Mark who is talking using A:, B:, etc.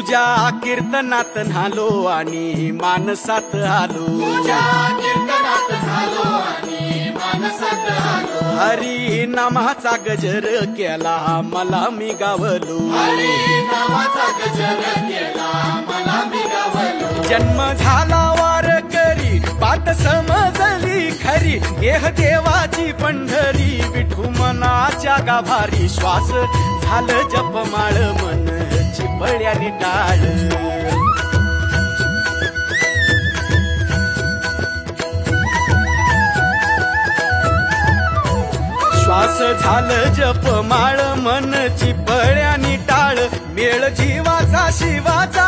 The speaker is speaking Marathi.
A: तुझ्या कीर्तनात न्हालो आणि मानसात आलो, हरी नामाचा गजर केला मला मी गावलो, जन्म झाला वारकरी पाठ समजली खरी, देह देवाची पंढरी विठू मनाच्या गाभारी, श्वास झालं जपमाळ मन चिपळ्यानी टाळ, श्वास झालं जपमाळ मन चिपळ्यानी टाळ, मेळ जीवाचा शिवाचा